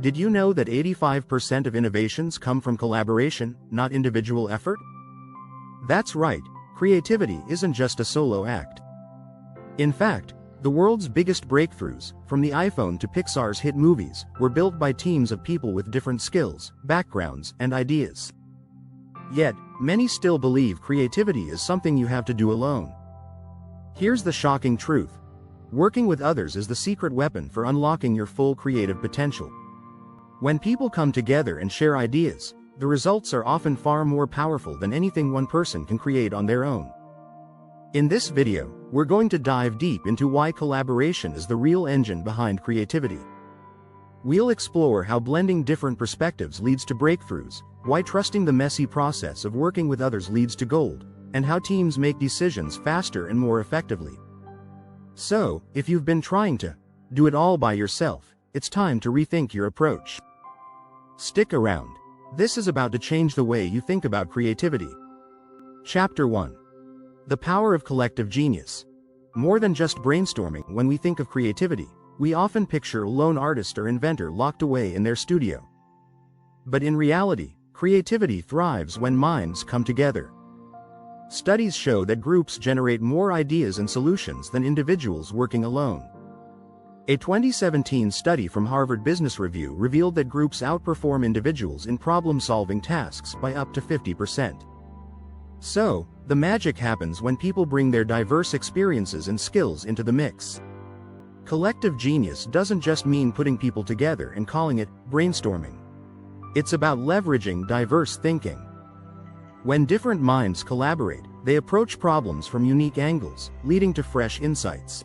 Did you know that 85% of innovations come from collaboration, not individual effort? That's right, creativity isn't just a solo act. In fact, the world's biggest breakthroughs, from the iPhone to Pixar's hit movies, were built by teams of people with different skills, backgrounds, and ideas. Yet, many still believe creativity is something you have to do alone. Here's the shocking truth. Working with others is the secret weapon for unlocking your full creative potential. When people come together and share ideas, the results are often far more powerful than anything one person can create on their own. In this video, we're going to dive deep into why collaboration is the real engine behind creativity. We'll explore how blending different perspectives leads to breakthroughs, why trusting the messy process of working with others leads to gold, and how teams make decisions faster and more effectively. So, if you've been trying to do it all by yourself, it's time to rethink your approach. Stick around. This is about to change the way you think about creativity. Chapter 1. The Power of Collective Genius. More than just brainstorming, when we think of creativity, we often picture a lone artist or inventor locked away in their studio. But in reality, creativity thrives when minds come together. Studies show that groups generate more ideas and solutions than individuals working alone. A 2017 study from Harvard Business Review revealed that groups outperform individuals in problem-solving tasks by up to 50%. So, the magic happens when people bring their diverse experiences and skills into the mix. Collective genius doesn't just mean putting people together and calling it brainstorming. It's about leveraging diverse thinking. When different minds collaborate, they approach problems from unique angles, leading to fresh insights.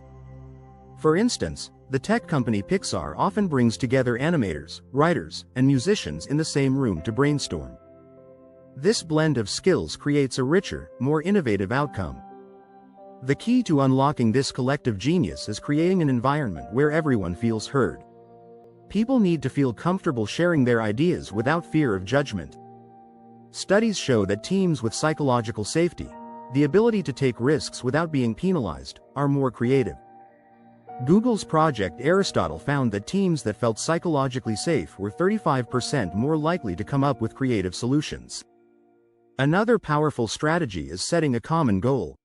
For instance, the tech company Pixar often brings together animators, writers, and musicians in the same room to brainstorm. This blend of skills creates a richer, more innovative outcome. The key to unlocking this collective genius is creating an environment where everyone feels heard. People need to feel comfortable sharing their ideas without fear of judgment. Studies show that teams with psychological safety, the ability to take risks without being penalized, are more creative. Google's Project Aristotle found that teams that felt psychologically safe were 35% more likely to come up with creative solutions. Another powerful strategy is setting a common goal.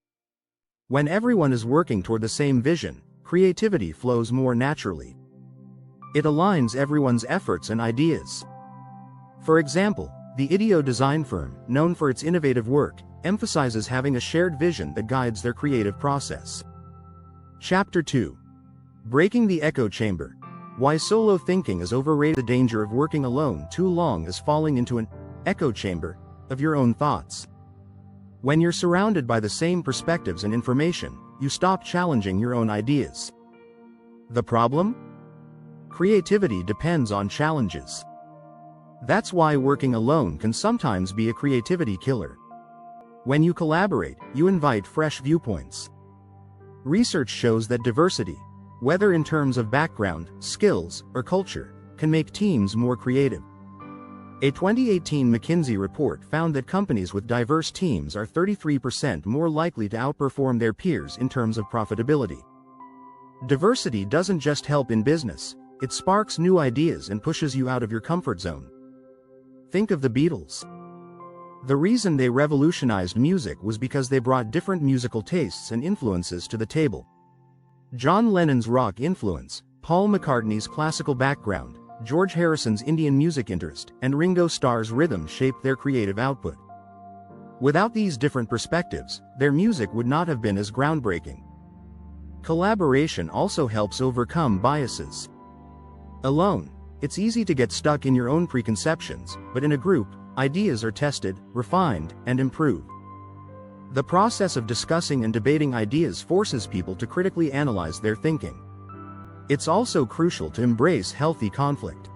When everyone is working toward the same vision, creativity flows more naturally. It aligns everyone's efforts and ideas. For example, the IDEO design firm, known for its innovative work, emphasizes having a shared vision that guides their creative process. Chapter 2. Breaking the Echo Chamber. Why solo thinking is overrated. The danger of working alone too long is falling into an echo chamber of your own thoughts. When you're surrounded by the same perspectives and information, you stop challenging your own ideas. The problem? Creativity depends on challenges. That's why working alone can sometimes be a creativity killer. When you collaborate, you invite fresh viewpoints. Research shows that diversity, whether in terms of background, skills, or culture, can make teams more creative. A 2018 McKinsey report found that companies with diverse teams are 33% more likely to outperform their peers in terms of profitability. Diversity doesn't just help in business, it sparks new ideas and pushes you out of your comfort zone. Think of the Beatles. The reason they revolutionized music was because they brought different musical tastes and influences to the table. John Lennon's rock influence, Paul McCartney's classical background, George Harrison's Indian music interest, and Ringo Starr's rhythm shaped their creative output. Without these different perspectives, their music would not have been as groundbreaking. Collaboration also helps overcome biases. Alone, it's easy to get stuck in your own preconceptions, but in a group, ideas are tested, refined, and improved. The process of discussing and debating ideas forces people to critically analyze their thinking. It's also crucial to embrace healthy conflict.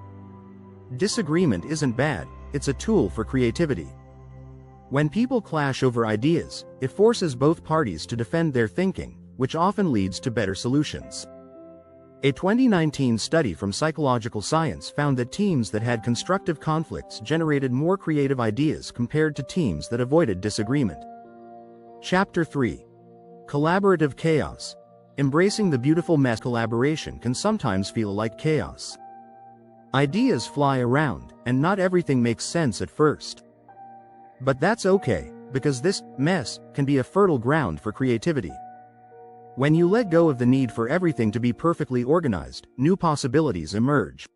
Disagreement isn't bad, it's a tool for creativity. When people clash over ideas, it forces both parties to defend their thinking, which often leads to better solutions. A 2019 study from Psychological Science found that teams that had constructive conflicts generated more creative ideas compared to teams that avoided disagreement. Chapter 3. Collaborative Chaos. Embracing the beautiful mess. Collaboration can sometimes feel like chaos. Ideas fly around, and not everything makes sense at first. But that's okay, because this mess can be a fertile ground for creativity. When you let go of the need for everything to be perfectly organized, new possibilities emerge.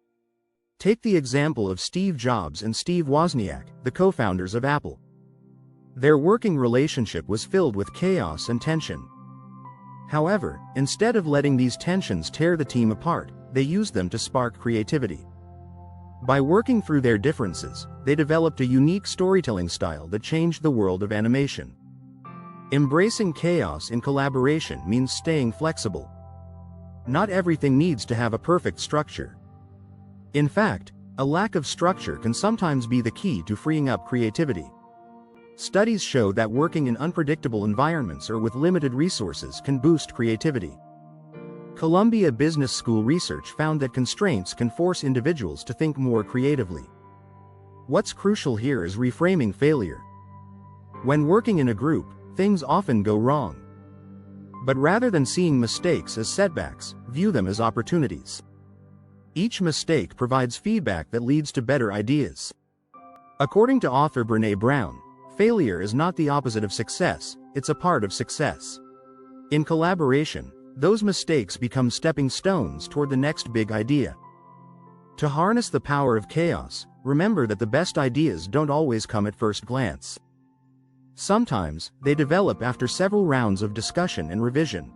Take the example of Steve Jobs and Steve Wozniak, the co-founders of Apple. Their working relationship was filled with chaos and tension. However, instead of letting these tensions tear the team apart, they used them to spark creativity. By working through their differences, they developed a unique storytelling style that changed the world of animation. Embracing chaos in collaboration means staying flexible. Not everything needs to have a perfect structure. In fact, a lack of structure can sometimes be the key to freeing up creativity. Studies show that working in unpredictable environments or with limited resources can boost creativity. Columbia Business School research found that constraints can force individuals to think more creatively. What's crucial here is reframing failure. When working in a group, things often go wrong. But rather than seeing mistakes as setbacks, view them as opportunities. Each mistake provides feedback that leads to better ideas. According to author Brené Brown, failure is not the opposite of success, it's a part of success. In collaboration, those mistakes become stepping stones toward the next big idea. To harness the power of chaos, remember that the best ideas don't always come at first glance. Sometimes, they develop after several rounds of discussion and revision.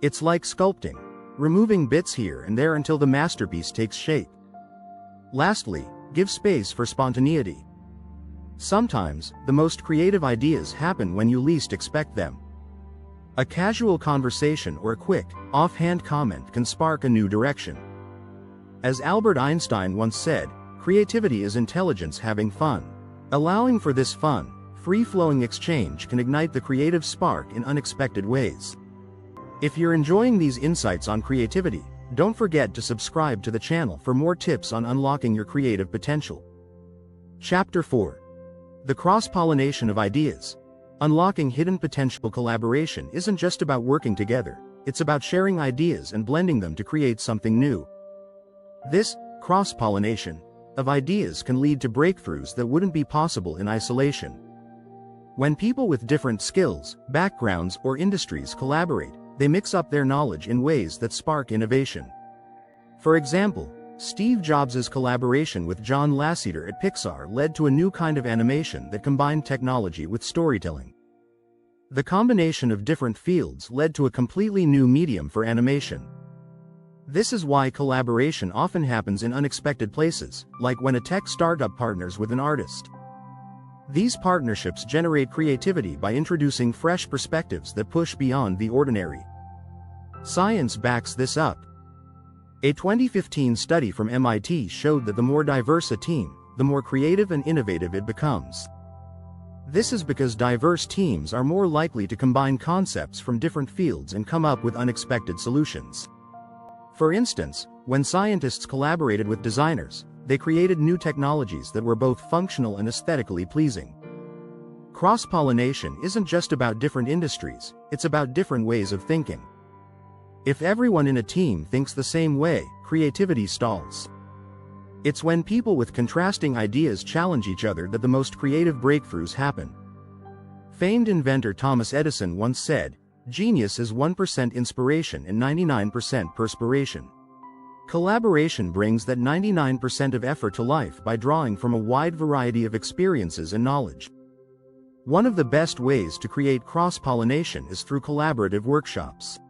It's like sculpting, removing bits here and there until the masterpiece takes shape. Lastly, give space for spontaneity. Sometimes, the most creative ideas happen when you least expect them. A casual conversation or a quick, offhand comment can spark a new direction. As Albert Einstein once said, creativity is intelligence having fun. Allowing for this fun, free-flowing exchange can ignite the creative spark in unexpected ways. If you're enjoying these insights on creativity, don't forget to subscribe to the channel for more tips on unlocking your creative potential. Chapter 4. The cross-pollination of ideas. Unlocking hidden potential. Collaboration isn't just about working together, it's about sharing ideas and blending them to create something new. This cross-pollination of ideas can lead to breakthroughs that wouldn't be possible in isolation. When people with different skills, backgrounds, or industries collaborate, they mix up their knowledge in ways that spark innovation. For example, Steve Jobs' collaboration with John Lasseter at Pixar led to a new kind of animation that combined technology with storytelling. The combination of different fields led to a completely new medium for animation. This is why collaboration often happens in unexpected places, like when a tech startup partners with an artist. These partnerships generate creativity by introducing fresh perspectives that push beyond the ordinary. Science backs this up. A 2015 study from MIT showed that the more diverse a team, the more creative and innovative it becomes. This is because diverse teams are more likely to combine concepts from different fields and come up with unexpected solutions. For instance, when scientists collaborated with designers, they created new technologies that were both functional and aesthetically pleasing. Cross-pollination isn't just about different industries, it's about different ways of thinking. If everyone in a team thinks the same way, creativity stalls. It's when people with contrasting ideas challenge each other that the most creative breakthroughs happen. Famed inventor Thomas Edison once said, "Genius is 1% inspiration and 99% perspiration." Collaboration brings that 99% of effort to life by drawing from a wide variety of experiences and knowledge. One of the best ways to create cross-pollination is through collaborative workshops.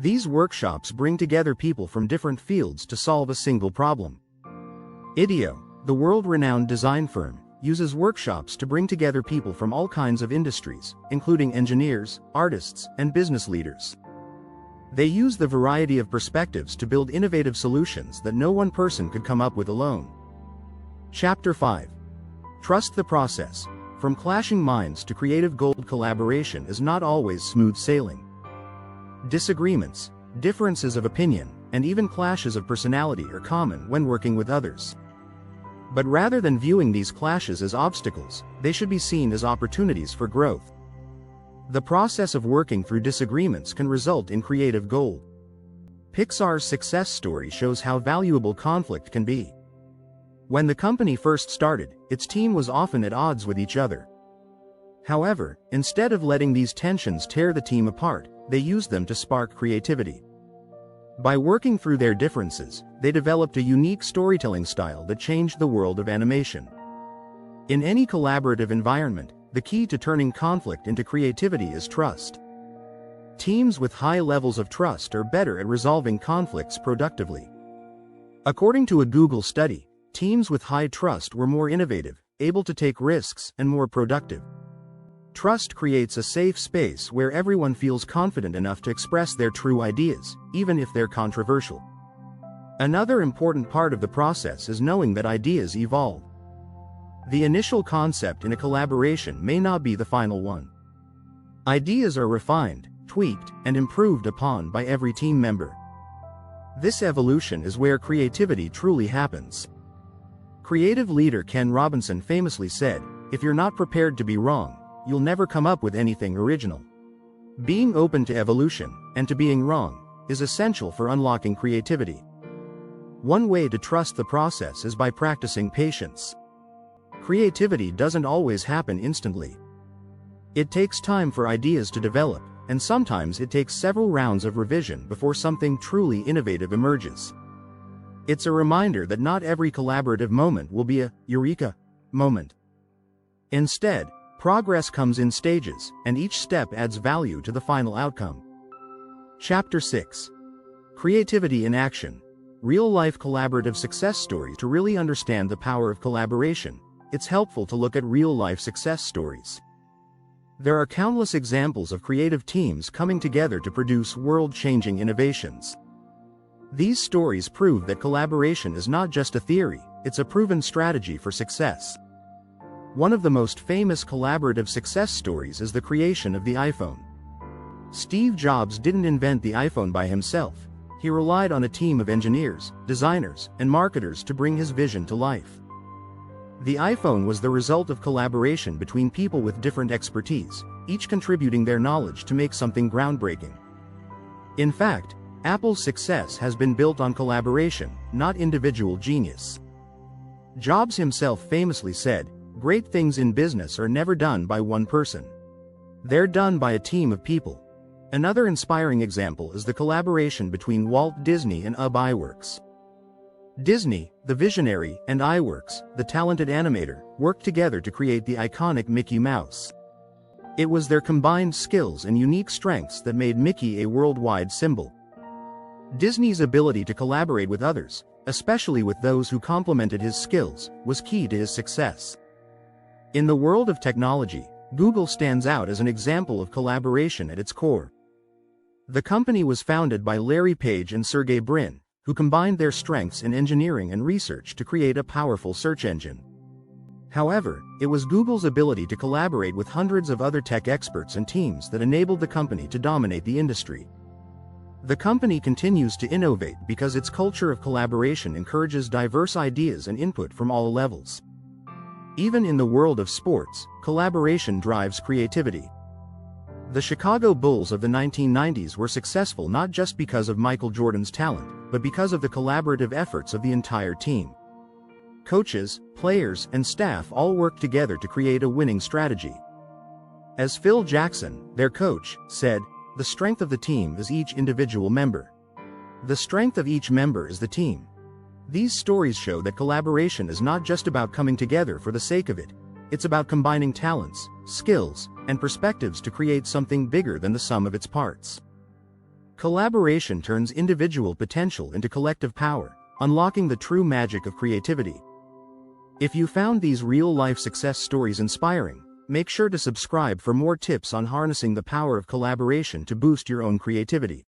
These workshops bring together people from different fields to solve a single problem. IDEO, the world-renowned design firm, uses workshops to bring together people from all kinds of industries, including engineers, artists, and business leaders. They use the variety of perspectives to build innovative solutions that no one person could come up with alone. Chapter 5. Trust the process. From clashing minds to creative gold. Collaboration is not always smooth sailing. Disagreements, differences of opinion, and even clashes of personality are common when working with others. But rather than viewing these clashes as obstacles, they should be seen as opportunities for growth. The process of working through disagreements can result in creative gold. Pixar's success story shows how valuable conflict can be. When the company first started, its team was often at odds with each other. However, instead of letting these tensions tear the team apart, they used them to spark creativity. By working through their differences, they developed a unique storytelling style that changed the world of animation. In any collaborative environment, the key to turning conflict into creativity is trust. Teams with high levels of trust are better at resolving conflicts productively. According to a Google study, teams with high trust were more innovative, able to take risks, and more productive. Trust creates a safe space where everyone feels confident enough to express their true ideas, even if they're controversial. Another important part of the process is knowing that ideas evolve. The initial concept in a collaboration may not be the final one. Ideas are refined, tweaked, and improved upon by every team member. This evolution is where creativity truly happens. Creative leader Ken Robinson famously said, "If you're not prepared to be wrong, you'll never come up with anything original." Being open to evolution, and to being wrong, is essential for unlocking creativity. One way to trust the process is by practicing patience. Creativity doesn't always happen instantly. It takes time for ideas to develop, and sometimes it takes several rounds of revision before something truly innovative emerges. It's a reminder that not every collaborative moment will be a eureka moment. Instead, progress comes in stages, and each step adds value to the final outcome. Chapter 6. Creativity in Action. Real-life collaborative success stories. To really understand the power of collaboration, it's helpful to look at real-life success stories. There are countless examples of creative teams coming together to produce world-changing innovations. These stories prove that collaboration is not just a theory, it's a proven strategy for success. One of the most famous collaborative success stories is the creation of the iPhone. Steve Jobs didn't invent the iPhone by himself. He relied on a team of engineers, designers, and marketers to bring his vision to life. The iPhone was the result of collaboration between people with different expertise, each contributing their knowledge to make something groundbreaking. In fact, Apple's success has been built on collaboration, not individual genius. Jobs himself famously said, "Great things in business are never done by one person. They're done by a team of people." Another inspiring example is the collaboration between Walt Disney and UB Iwerks. Disney, the visionary, and Iwerks, the talented animator, worked together to create the iconic Mickey Mouse. It was their combined skills and unique strengths that made Mickey a worldwide symbol. Disney's ability to collaborate with others, especially with those who complemented his skills, was key to his success. In the world of technology, Google stands out as an example of collaboration at its core. The company was founded by Larry Page and Sergey Brin, who combined their strengths in engineering and research to create a powerful search engine. However, it was Google's ability to collaborate with hundreds of other tech experts and teams that enabled the company to dominate the industry. The company continues to innovate because its culture of collaboration encourages diverse ideas and input from all levels. Even in the world of sports, collaboration drives creativity. The Chicago Bulls of the 1990s were successful not just because of Michael Jordan's talent, but because of the collaborative efforts of the entire team. Coaches, players, and staff all worked together to create a winning strategy. As Phil Jackson, their coach, said, "The strength of the team is each individual member. The strength of each member is the team." These stories show that collaboration is not just about coming together for the sake of it. It's about combining talents, skills, and perspectives to create something bigger than the sum of its parts. Collaboration turns individual potential into collective power, unlocking the true magic of creativity. If you found these real-life success stories inspiring, make sure to subscribe for more tips on harnessing the power of collaboration to boost your own creativity.